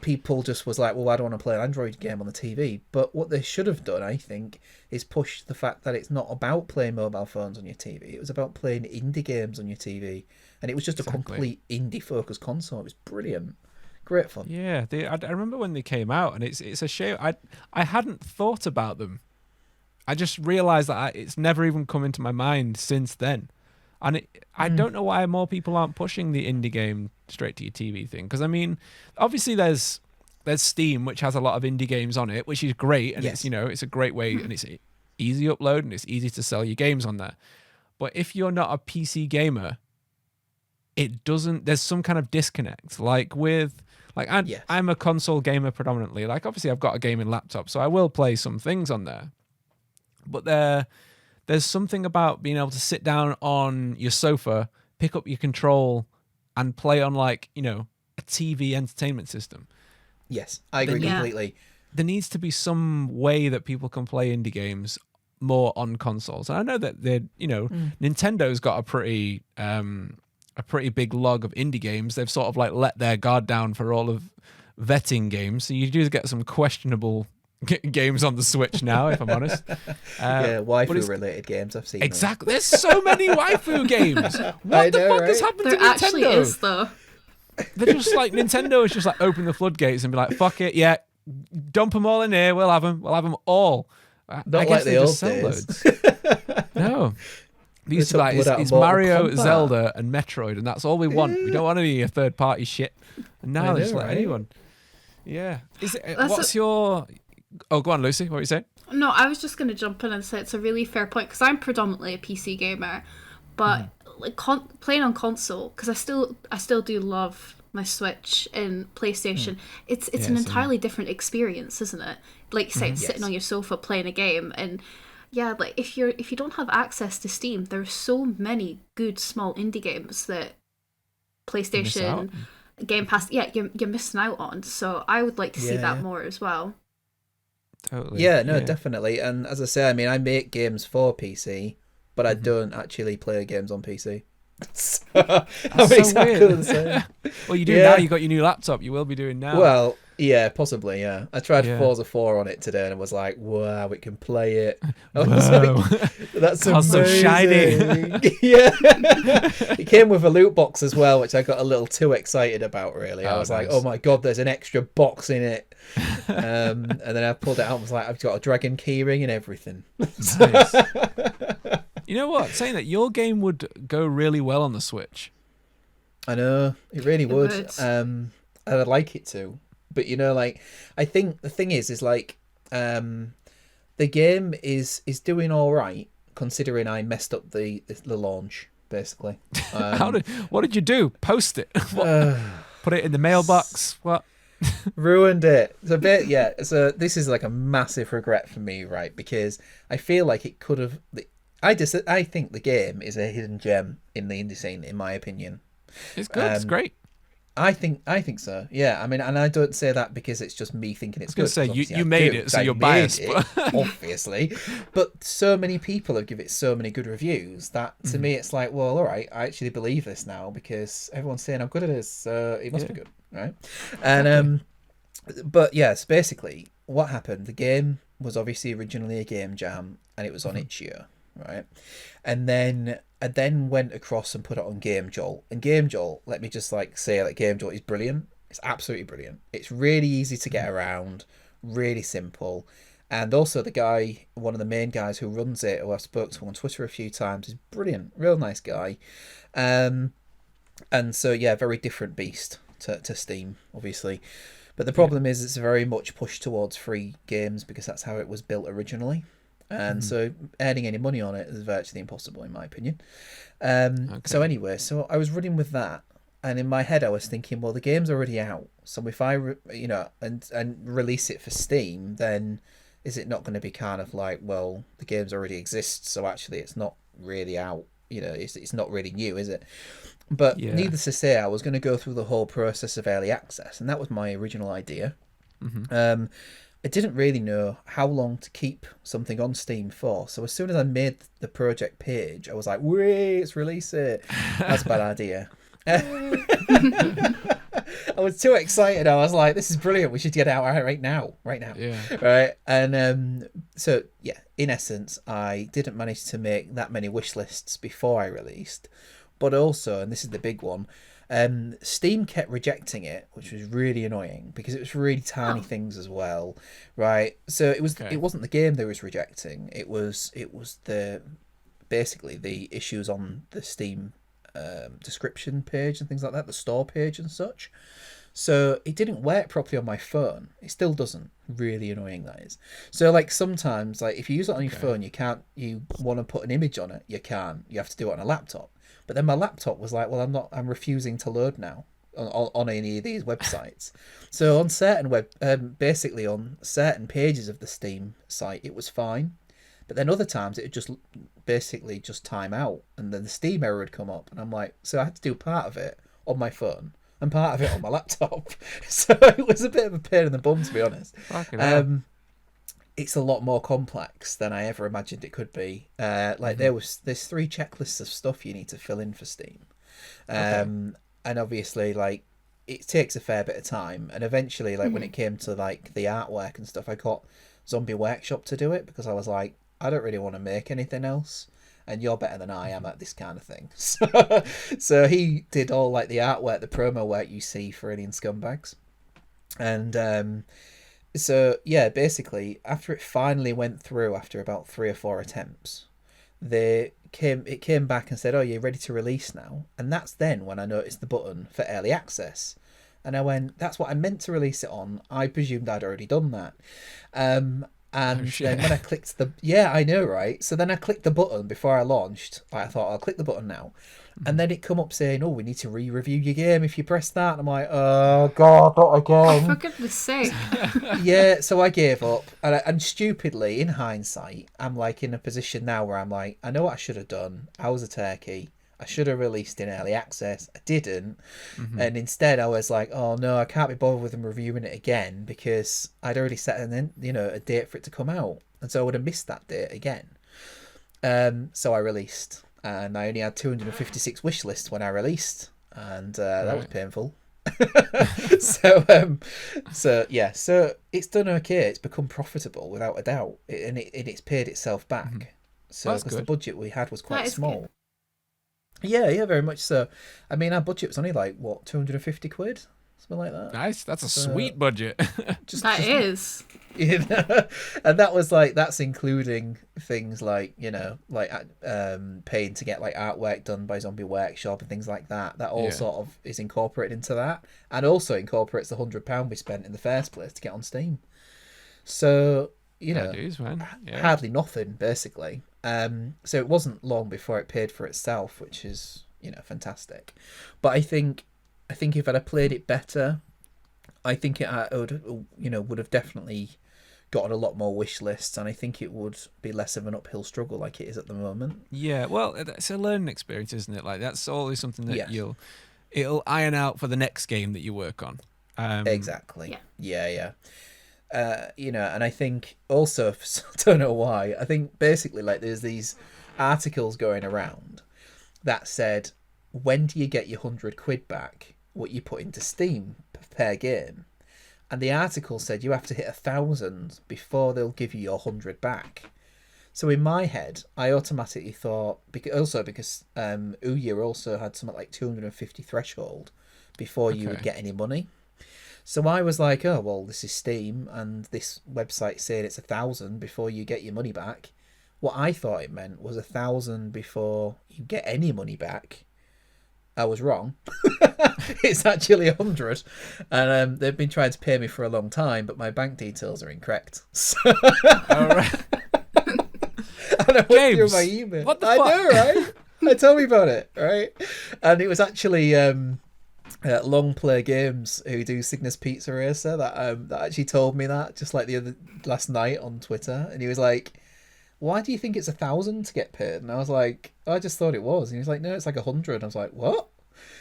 people just was like, well, I don't want to play an Android game on the TV. But what they should have done, I think, is push the fact that it's not about playing mobile phones on your TV. It was about playing indie games on your TV. And it was just a complete indie-focused console. It was brilliant. Great fun. Yeah, I remember when they came out, and it's a shame. I hadn't thought about them. I just realised that it's never even come into my mind since then. And I don't know why more people aren't pushing the indie game straight to your TV thing. Because, I mean, obviously there's Steam, which has a lot of indie games on it, which is great. And it's a great way, and it's easy upload, and it's easy to sell your games on there. But if you're not a PC gamer, there's some kind of disconnect. I'm a console gamer predominantly. Like, obviously I've got a gaming laptop, so I will play some things on there. But there's something about being able to sit down on your sofa, pick up your control, and play on a TV entertainment system. Yes, I agree completely. There needs to be some way that people can play indie games more on consoles. And I know that Nintendo's got a pretty big log of indie games. They've sort of like let their guard down for all of vetting games. So you do get some questionable games on the Switch now, if I'm honest. Waifu-related games I've seen. Exactly. There's so many waifu games. What the fuck has happened There to Nintendo? actually is, though. They're just like, Nintendo is just like, open the floodgates and be like, fuck it, yeah, dump them all in here. We'll have them all. Not like the old days. No. They used to be like, it's Mario, Zelda, and Metroid, and that's all we want. We don't want any third-party shit. And now they're just like, anyone. Yeah. What's your... Oh, go on, Lucy. What were you saying? No, I was just going to jump in and say it's a really fair point because I'm predominantly a PC gamer, but like playing on console, because I still do love my Switch and PlayStation. It's an entirely different experience, isn't it? Like you say, sitting on your sofa playing a game, and yeah, like if you don't have access to Steam, there's so many good small indie games that PlayStation Game Pass, you're missing out on. So I would like to see that more as well. Totally. Yeah, no, definitely. And as I say, I mean, I make games for PC, but I don't actually play games on PC. So, I'm so exactly weird. the same. Well, you do now. You got your new laptop. You will be doing now. Well, yeah, possibly, yeah. I tried Forza 4 on it today and I was like, wow, we can play it. I was like, that's amazing. So shiny. Yeah. It came with a loot box as well, which I got a little too excited about, really. I was like, oh my God, there's an extra box in it. And then I pulled it out and was like, I've got a dragon keyring and everything. Nice. You know what? Saying that, your game would go really well on the Switch. I know, it really would. And I'd like it to. But, you know, like, I think the thing is like, the game is doing all right, considering I messed up the launch, basically. What did you do? Post it? Put it in the mailbox? What? Ruined it. So this is like a massive regret for me, right? Because I feel like it could have. I think the game is a hidden gem in the indie scene, in my opinion. It's good. It's great. I think so. Yeah, I mean, and I don't say that because it's just me thinking it's good. I was going to say, you made it, so you're biased. Obviously. But so many people have given it so many good reviews that to me it's like, well, all right, I actually believe this now because everyone's saying how good it is, so it must be good, right? And but yes, basically what happened, the game was obviously originally a game jam and it was on itch.io, right? And then I went across and put it on Game Jolt. And Game Jolt, let me just like say that Game Jolt is brilliant. It's absolutely brilliant. It's really easy to get around, really simple. And also the guy, one of the main guys who runs it, who I've spoke to on Twitter a few times, is brilliant. Real nice guy. And so, yeah, very different beast to Steam, obviously. But the problem is it's very much pushed towards free games because that's how it was built originally. And so earning any money on it is virtually impossible, in my opinion. So anyway, so I was running with that. And in my head, I was thinking, well, the game's already out. So if I, and release it for Steam, then is it not going to be kind of like, well, the game's already exists, so actually it's not really out. It's not really new, is it? But needless to say, I was going to go through the whole process of early access, and that was my original idea. I didn't really know how long to keep something on Steam for. So as soon as I made the project page, I was like, wait, let's release it. That's a bad idea. I was too excited. I was like, this is brilliant. We should get out right now. Yeah. Right. And so, yeah, in essence, I didn't manage to make that many wish lists before I released. But also, and this is the big one, Steam kept rejecting it, which was really annoying because it was really tiny things as well, right? So it wasn't the game they was rejecting. It was basically the issues on the Steam description page and things like that, the store page and such. So it didn't work properly on my phone. It still doesn't. Really annoying, that is. So like sometimes, like if you use it on your phone, you want to put an image on it, you can't. You have to do it on a laptop. But then my laptop was like, well, I'm refusing to load now on any of these websites. So on certain basically on certain pages of the Steam site, it was fine. But then other times it would just basically just time out, and then the Steam error would come up, and I'm like, so I had to do part of it on my phone and part of it on my laptop. So it was a bit of a pain in the bum, to be honest. It's a lot more complex than I ever imagined it could be. There's 3 checklists of stuff you need to fill in for Steam. And obviously, like, it takes a fair bit of time. And eventually, like, when it came to, like, the artwork and stuff, I got Zombie Workshop to do it because I was like, I don't really want to make anything else. And you're better than I am at this kind of thing. So he did all, like, the artwork, the promo work you see for Alien Scumbags. And so, yeah, basically, after it finally went through after about 3 or 4 attempts, it came back and said, oh, you're ready to release now. And that's then when I noticed the button for early access. And I went, that's what I meant to release it on. I presumed I'd already done that. And then when I clicked I know, right? So then I clicked the button before I launched. I thought, I'll click the button now. And then it come up saying, oh, we need to re-review your game if you press that. And I'm like, oh, God, not again. For goodness sake. Yeah, so I gave up. And stupidly, in hindsight, I'm like in a position now where I'm like, I know what I should have done. I was a turkey. I should have released in early access. I didn't. And instead I was like, oh no, I can't be bothered with them reviewing it again because I'd already set a date for it to come out. And so I would have missed that date again. So I released. And I only had 256 wish lists when I released. And that was painful. So it's done okay. It's become profitable without a doubt. And it's paid itself back. So because the budget we had was quite small. Good. Yeah, very much so. I mean, our budget was only like, what, 250 quid? Something like that. Nice. That's a sweet budget. Is. You know? And that was like, that's including things like, paying to get like artwork done by Zombie Workshop and things like that. That all sort of is incorporated into that. And also incorporates the £100 we spent in the first place to get on Steam. So, hardly nothing, basically. So it wasn't long before it paid for itself, which is, fantastic. But I think if I'd have played it better, I think it would have definitely gotten a lot more wish lists, and I think it would be less of an uphill struggle like it is at the moment. Yeah, well, it's a learning experience, isn't it? Like that's always something that it'll iron out for the next game that you work on. Exactly. Yeah. And I think also, I don't know why, I think basically like there's these articles going around that said, when do you get your 100 quid back, what you put into Steam per game? And the article said you have to hit 1,000 before they'll give you your 100 back. So in my head, I automatically thought, because Ouya also had something like 250 threshold before you would get any money. So I was like, oh, well, this is Steam, and this website saying it's 1,000 before you get your money back. What I thought it meant was 1,000 before you get any money back. I was wrong. It's actually 100. And they've been trying to pay me for a long time, but my bank details are incorrect. So... All right. And I went through my email. What the fuck? I know, right? Tell me about it, right? And it was actually... Long Play Games, who do Cygnus Pizza Racer, that actually told me that just like last night on Twitter, and he was like, "Why do you think it's 1,000 to get paid?" And I was like, "I just thought it was." And he was like, "No, it's like 100." I was like, "What?"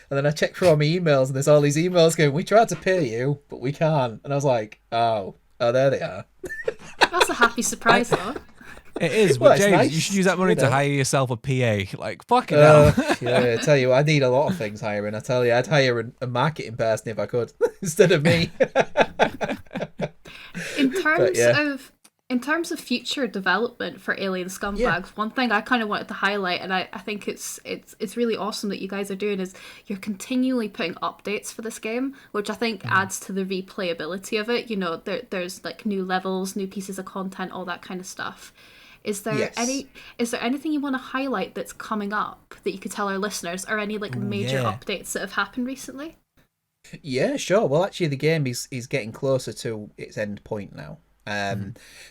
And then I checked through all my emails, and there's all these emails going, "We tried to pay you, but we can't." And I was like, "Oh, there they are." That's a happy surprise, though. It is, but James, nice. You should use that money to hire yourself a PA. Like, fucking hell. Yeah, I tell you, I need a lot of things hiring. I tell you, I'd hire a marketing person if I could, instead of me. In terms of future development for Alien Scumbags, one thing I kind of wanted to highlight, and I think it's really awesome that you guys are doing, is you're continually putting updates for this game, which I think adds to the replayability of it. You know, there's like new levels, new pieces of content, all that kind of stuff. Is there anything you want to highlight that's coming up that you could tell our listeners, or any like major updates that have happened recently? Yeah, sure. Well, actually, the game is getting closer to its end point now.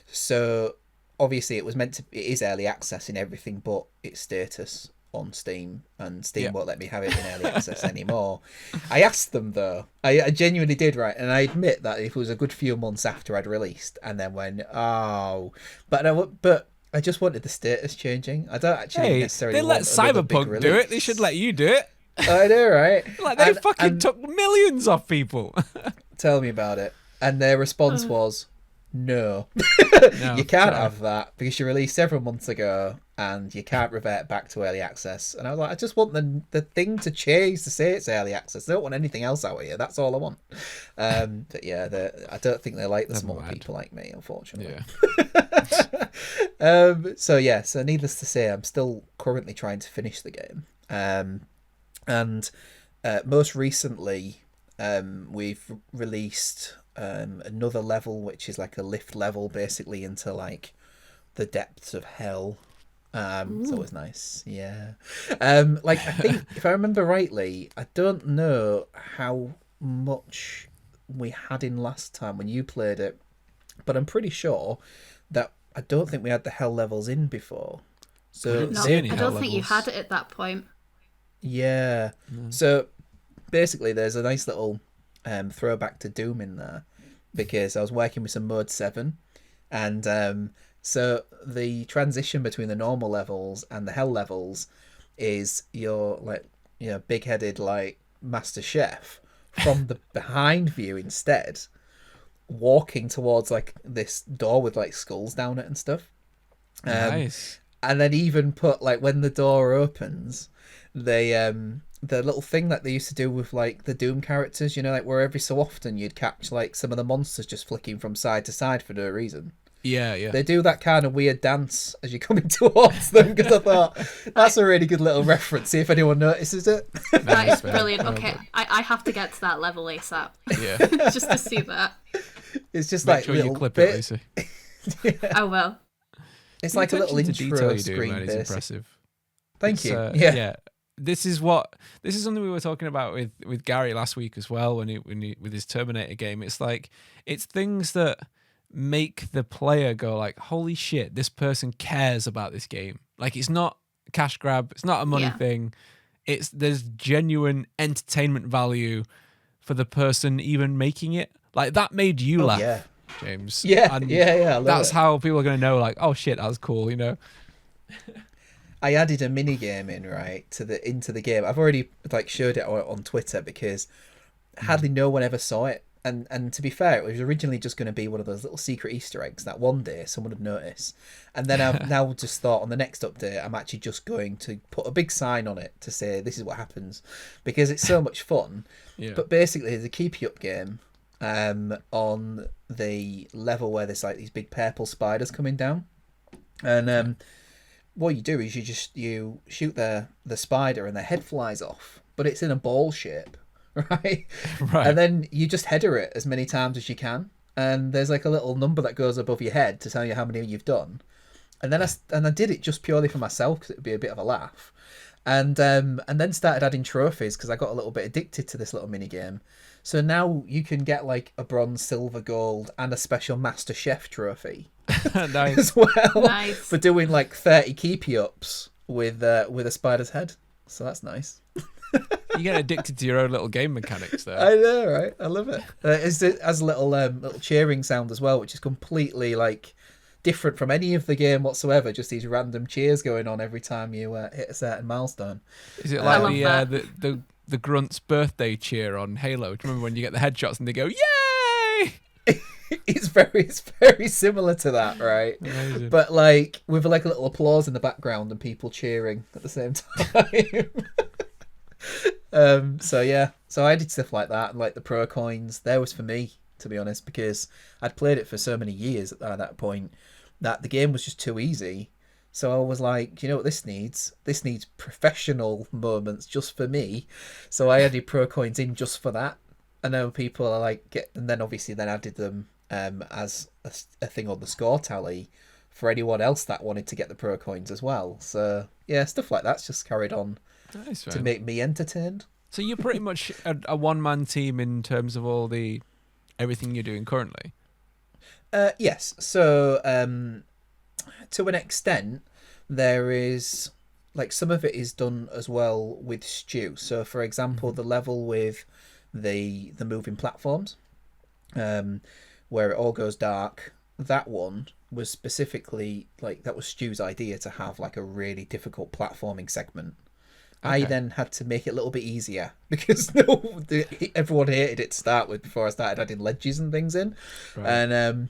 So obviously it is early access in everything but its status on Steam, and Steam won't let me have it in early access anymore. I asked them though. I genuinely did, right? And I admit that it was a good few months after I'd released, and then went, oh, but I just wanted the status changing. I don't actually necessarily. They let Cyberpunk do it. They should let you do it. I know, right? Like they fucking took millions off people. Tell me about it. And their response was, no, you can't have that because you released several months ago and you can't revert back to early access. And I was like, I just want the thing to change to say it's early access. I don't want anything else out here. That's all I want. But yeah, I don't think they like the small people like me, unfortunately. Yeah. So needless to say, I'm still currently trying to finish the game. And most recently, we've released another level, which is like a lift level, basically into like the depths of hell. It's always nice. Yeah. Like I think if I remember rightly, I don't know how much we had in last time when you played it, but I'm pretty sure that I don't think we had the hell levels in before. So didn't No, see any I hell don't think you levels. had it at that point. yeah. So basically, there's a nice little throwback to Doom in there because I was working with some Mode 7, and so the transition between the normal levels and the hell levels is your like big-headed like master chef from the behind view instead walking towards like this door with like skulls down it and stuff. Nice. And then even put like when the door opens, the little thing that they used to do with like the Doom characters, like where every so often you'd catch like some of the monsters just flicking from side to side for no reason. Yeah. They do that kind of weird dance as you're coming towards them, because I thought that's a really good little reference. See if anyone notices it. That is brilliant. Okay, I have to get to that level ASAP. Yeah. Just to see that. It's just Make like sure little you clip bit. it, Lucy. I will. It's The like a little attention to intro detail you do, screen. man, is Basic. impressive. Thank It's, you. yeah. This is something we were talking about with Gary last week as well when he with his Terminator game. It's like it's things that make the player go like, holy shit, this person cares about this game. Like it's not a cash grab, it's not a money thing. There's genuine entertainment value for the person even making it. Like that made you laugh, yeah. James. Yeah, And I love that's it. how people are gonna know like, oh shit, that was cool, I added a mini game in into the game. I've already like showed it on Twitter because hardly no one ever saw it. And to be fair, it was originally just going to be one of those little secret Easter eggs that one day someone would notice. And then I've now just thought on the next update, I'm actually just going to put a big sign on it to say this is what happens, because it's so much fun. Yeah. But basically, it's a keep you up game on the level where there's like these big purple spiders coming down. And what you do is you shoot the spider and the head flies off, but it's in a ball shape. Right. And then you just header it as many times as you can, and there's like a little number that goes above your head to tell you how many you've done. And then I did it just purely for myself because it would be a bit of a laugh, and then started adding trophies because I got a little bit addicted to this little mini game. So now you can get like a bronze, silver, gold, and a special Master Chef trophy Nice. as well Nice. for doing like 30 keepy-ups with a spider's head. So that's nice. You get addicted to your own little game mechanics there. I know, right? I love it. It has a little cheering sound as well, which is completely like different from any of the game whatsoever. Just these random cheers going on every time you hit a certain milestone. Is it I like love the grunt's birthday cheer on Halo? Do you remember when you get the headshots and they go, yay? It's very similar to that, right? Amazing. But like with like a little applause in the background and people cheering at the same time. So I did stuff like that, and like the pro coins there was for me, to be honest, because I'd played it for so many years at that point that the game was just too easy. So I was like, you know what this needs professional moments just for me. So I added pro coins in just for that. I know people are like and then obviously then added them as a thing on the score tally for anyone else that wanted to get the pro coins as well. So yeah, stuff like that's just carried on Nice, to man. make me entertained. So you're pretty much a one-man team in terms of everything you're doing currently. Yes. So to an extent, there is like some of it is done as well with Stu. So for example, the level with the moving platforms, where it all goes dark, that one was specifically like that was Stu's idea to have like a really difficult platforming segment. I then had to make it a little bit easier because everyone hated it to start with before I started adding ledges and things in. Right.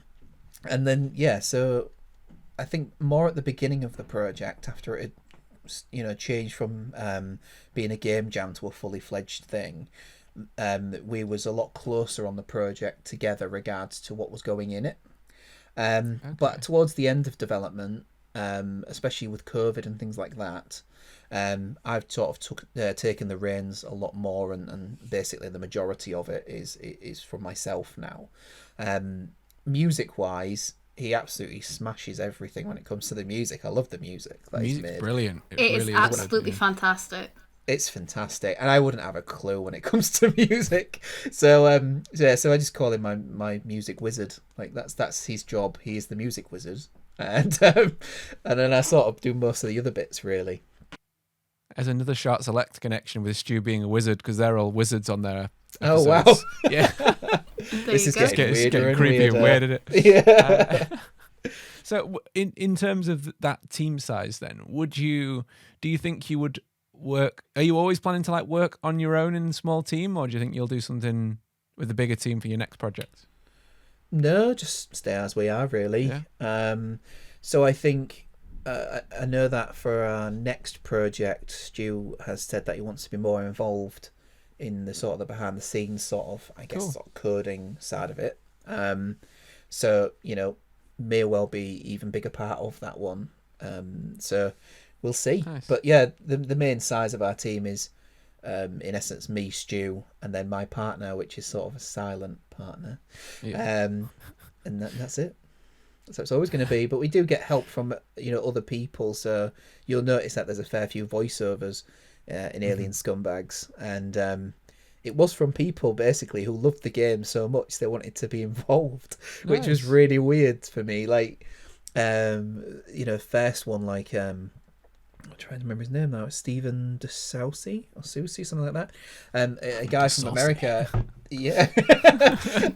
And then so I think more at the beginning of the project, after it had changed from being a game jam to a fully fledged thing, we was a lot closer on the project together regards to what was going in it. But towards the end of development, especially with COVID and things like that, I've sort of taken the reins a lot more, and basically the majority of it is from myself now. Music wise, he absolutely smashes everything when it comes to the music. I love the music that he's Music's made. brilliant. It is really absolutely good, fantastic. It's fantastic, and I wouldn't have a clue when it comes to music. So so I just call him my music wizard. Like that's his job. He is the music wizard, and then I sort of do most of the other bits really. There's another Shart Select connection with Stu being a wizard, because they're all wizards on their Oh episodes. wow! Yeah, This is it's getting creepy and weird, isn't it? Yeah. So in terms of that team size, then do you think you would work? Are you always planning to like work on your own in a small team, or do you think you'll do something with a bigger team for your next project? No, just stay as we are, really. Yeah. So I think I know that for our next project, Stu has said that he wants to be more involved in the sort of the behind the scenes sort of, I guess, Cool. sort of coding side of it. So may well be even bigger part of that one. So we'll see. Nice. But yeah, the main size of our team is in essence me, Stu, and then my partner, which is sort of a silent partner. Yeah. And that's it. So it's always going to be, but we do get help from other people. So you'll notice that there's a fair few voiceovers in Alien Scumbags, and it was from people basically who loved the game so much they wanted to be involved, which was Nice. really weird for me. Like, first one, like I'm trying to remember his name now. It's Stephen DeSoucy or Susie, something like that. A guy from DeSoucy. America. Yeah.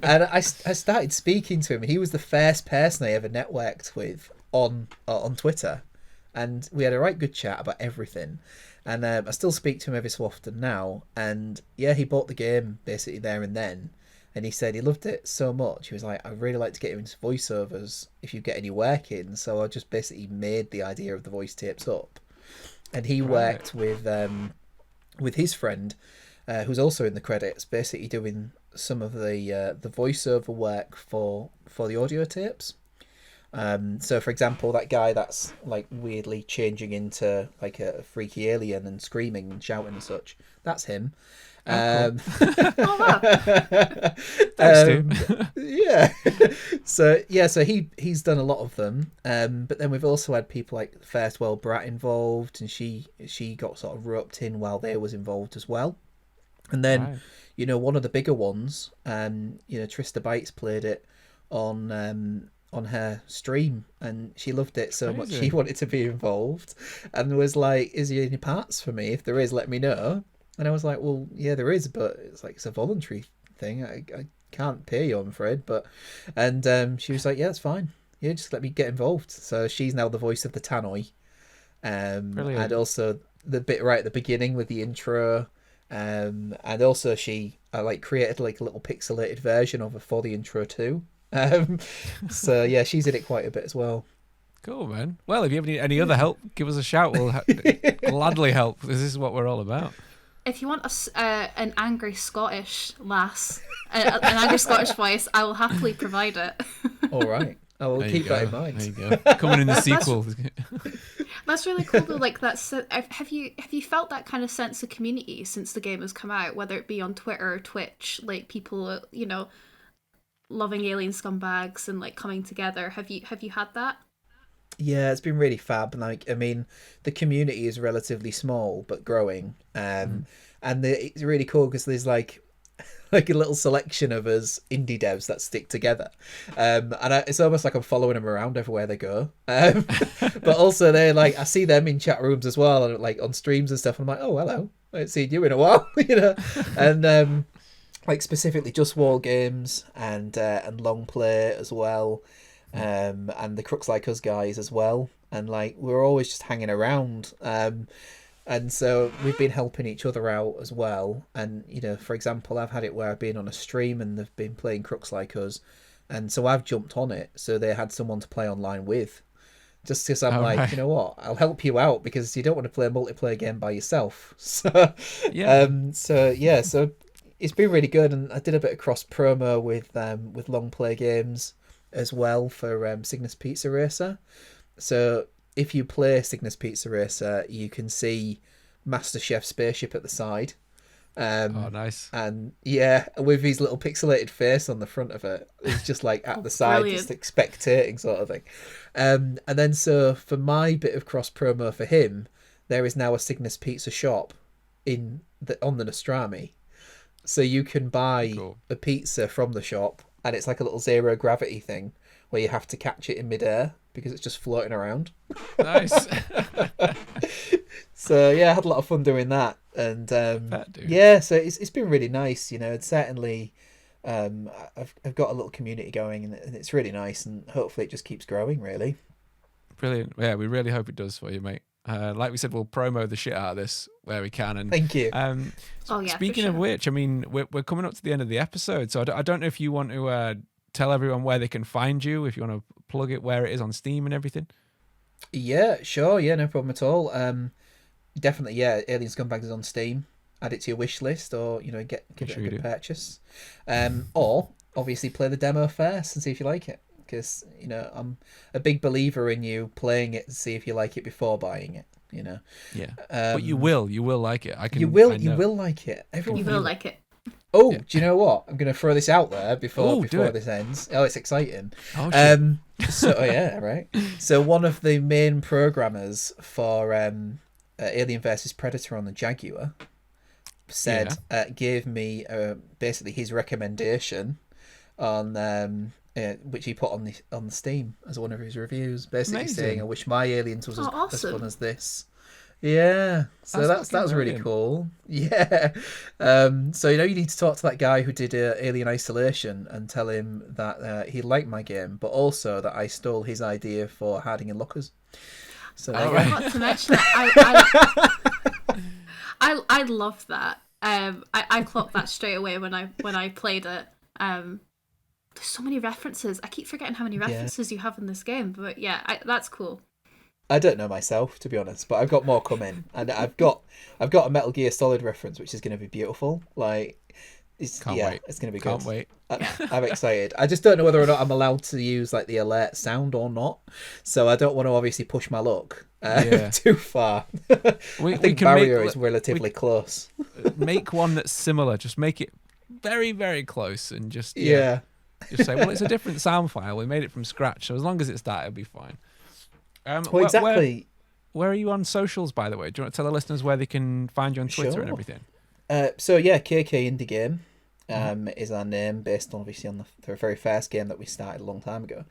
And I started speaking to him. He was the first person I ever networked with on Twitter. And we had a right good chat about everything. And I still speak to him every so often now. And yeah, he bought the game basically there and then. And he said he loved it so much. He was like, I'd really like to get him into voiceovers if you get any work in. So I just basically made the idea of the voice tapes up. And he worked with his friend, who's also in the credits, basically doing some of the voiceover work for the audio tapes. So for example, that guy that's like weirdly changing into like a freaky alien and screaming and shouting and such, that's him. Oh, Oh wow. Thanks, Stu. Yeah. So he's done a lot of them. But then we've also had people like First World Brat involved, and she got sort of roped in while they was involved as well. And then one of the bigger ones, Trista Bites played it on her stream, and she loved it so much she wanted to be involved, and was like, "Is there any parts for me? If there is, let me know." And I was like, "Well, yeah, there is, but it's a voluntary thing. I can't pay you, I'm afraid." But she was like, "Yeah, it's fine. Yeah, just let me get involved." So she's now the voice of the Tannoy, Brilliant. and also the bit right at the beginning with the intro, and also she created like a little pixelated version of her for the intro too. So yeah, she's in it quite a bit as well. Cool, man. Well, if you have any other help, give us a shout. We'll gladly help. This is what we're all about. If you want an angry Scottish lass, an angry Scottish voice, I will happily provide it. All right, I will There keep you that in go. mind. There you go. Coming in the sequel. That's really cool though. Like have you felt that kind of sense of community since the game has come out, whether it be on Twitter or Twitch, like people loving Alien Scumbags and like coming together? Have you had that? Yeah, it's been really fab. Like, I mean, the community is relatively small but growing, and it's really cool because there's like a little selection of us indie devs that stick together, and it's almost like I'm following them around everywhere they go. But also they're like, I see them in chat rooms as well, and like on streams and stuff. And I'm like, oh hello, I haven't seen you in a while, and like specifically Just War Games and Long Play as well. And the Crooks Like Us guys as well, and like we're always just hanging around, and so we've been helping each other out as well. And for example, I've had it where I've been on a stream and they've been playing Crooks Like Us, and so I've jumped on it so they had someone to play online with, just because I'm like, right. you know what, I'll help you out because you don't want to play a multiplayer game by yourself. So Yeah. So it's been really good, and I did a bit of cross promo with Long Play Games as well for Cygnus Pizza Racer. So if you play Cygnus Pizza Racer, you can see Master Chef's spaceship at the side. Oh, nice. And yeah, with his little pixelated face on the front of it. It's just like at the side, brilliant. just spectating sort of thing. And then so for my bit of cross promo for him, there is now a Cygnus Pizza shop on the Nostrami. So you can buy Cool. a pizza from the shop, and it's like a little zero gravity thing where you have to catch it in midair because it's just floating around. Nice. So yeah, I had a lot of fun doing that, and dude. yeah, so it's been really nice. It's certainly I've got a little community going, and it's really nice, and hopefully it just keeps growing. Really Brilliant. Yeah, we really hope it does for you, mate. Like we said, we'll promo the shit out of this where we can. And thank you. Oh yeah. Speaking for of sure. which, I mean, we're coming up to the end of the episode, so I don't know if you want to tell everyone where they can find you, if you want to plug it, where it is on Steam and everything. Yeah, sure. Yeah, no problem at all. Definitely, yeah. Alien Scumbags is on Steam. Add it to your wish list, or give it a good purchase. Or obviously play the demo first and see if you like it, because I'm a big believer in you playing it to see if you like it before buying it. Yeah, but you will like it. You will like it. Everyone You will like it. Oh, Yeah. do you know what? I'm going to throw this out there before do it. this ends. Oh, it's exciting. Oh, shit. Oh yeah, right. So one of the main programmers for Alien vs Predator on the Jaguar said gave me basically his recommendation on which he put on the Steam as one of his reviews, basically Amazing. saying, "I wish my Aliens was as awesome. fun as this." Yeah, so that was really brilliant. cool. Yeah, so you need to talk to that guy who did Alien Isolation and tell him that he liked my game, but also that I stole his idea for hiding in lockers. So I forgot to mention that. I love that. I clocked that straight away when I played it. There's so many references. I keep forgetting how many references you have in this game, but yeah, that's cool. I don't know myself, to be honest, but I've got more coming, and I've got a Metal Gear Solid reference, which is going to be beautiful. Like, it's wait. it's going to be good. Can't wait. I'm excited. I just don't know whether or not I'm allowed to use like the alert sound or not, so I don't want to obviously push my luck too far. I think barrier is relatively close. Make one that's similar. Just make it very, very close, and just Yeah. just say, well, it's a different sound file. We made it from scratch, so as long as it's that, it'll be fine. Well, exactly. Where are you on socials, by the way? Do you want to tell the listeners where they can find you on Twitter and everything? So yeah, KK Indie Game is our name, based on obviously on the very first game that we started a long time ago,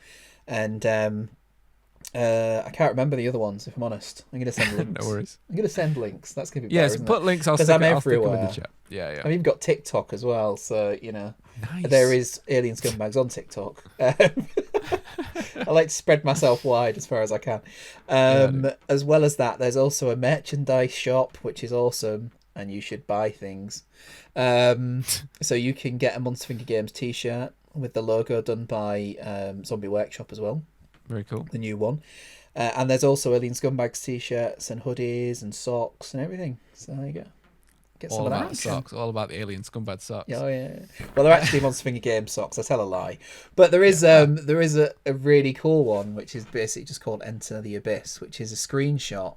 and I can't remember the other ones, if I'm honest. I'm gonna send links. No worries. I'm gonna send links. That's gonna be Yes, better, put links. I'll 'Cause stick I'm it, I'll stick them in everywhere. the chat. Yeah. I've even got TikTok as well, so Nice. there is Alien Scumbags on TikTok. I like to spread myself wide as far as I can. As well as that, there's also a merchandise shop, which is awesome, and you should buy things. So you can get a Monster Finger Games t-shirt with the logo done by Zombie Workshop as well. Very cool. The new one. And there's also Alien Scumbags t-shirts and hoodies and socks and everything. So there you go. Get some All of that. about the socks. All about the Alien Scumbag socks. Oh yeah. Well, they're actually Monster Finger Games socks. I tell a lie. But there is a really cool one, which is basically just called Enter the Abyss, which is a screenshot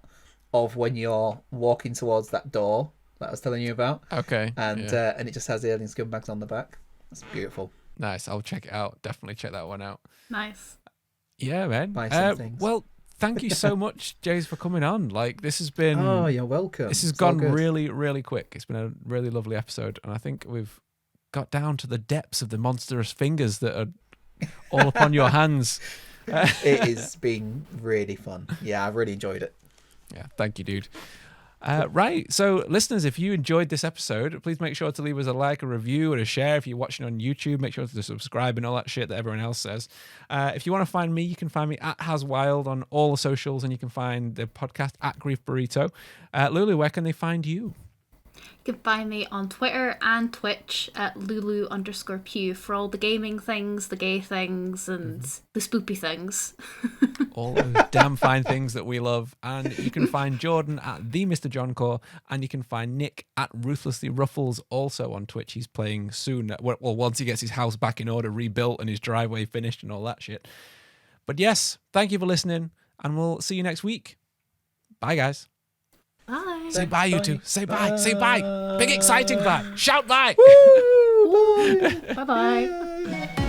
of when you're walking towards that door that I was telling you about. Okay. And it just has Alien Scumbags on the back. That's beautiful. Nice. I'll check it out. Definitely check that one out. Nice. Yeah, man. Buy some things. Well, thank you so much, Jays, for coming on. Like, this has been... Oh, you're welcome. This has gone really, really quick. It's been a really lovely episode, and I think we've got down to the depths of the monstrous fingers that are all upon your hands. It has been really fun. Yeah, I've really enjoyed it. Yeah, thank you, dude. Right, so listeners, if you enjoyed this episode, please make sure to leave us a like, a review, and a share. If you're watching on YouTube, make sure to subscribe and all that shit that everyone else says. If you want to find me, you can find me at HazWild on all the socials, and you can find the podcast at Grief Burrito. Lulu, where can they find you? You can find me on Twitter and Twitch at Lulu_Pew for all the gaming things, the gay things, and the spoopy things. All those damn fine things that we love. And you can find Jordan at the Mr. John Core, and you can find Nick at Ruthlessly Ruffles also on Twitch. He's playing soon. Well, once he gets his house back in order, rebuilt, and his driveway finished and all that shit. But yes, thank you for listening, and we'll see you next week. Bye, guys. Bye. Say bye, you two. Say bye. Say bye. Big exciting bye. Shout bye. Woo! Bye. Bye-bye.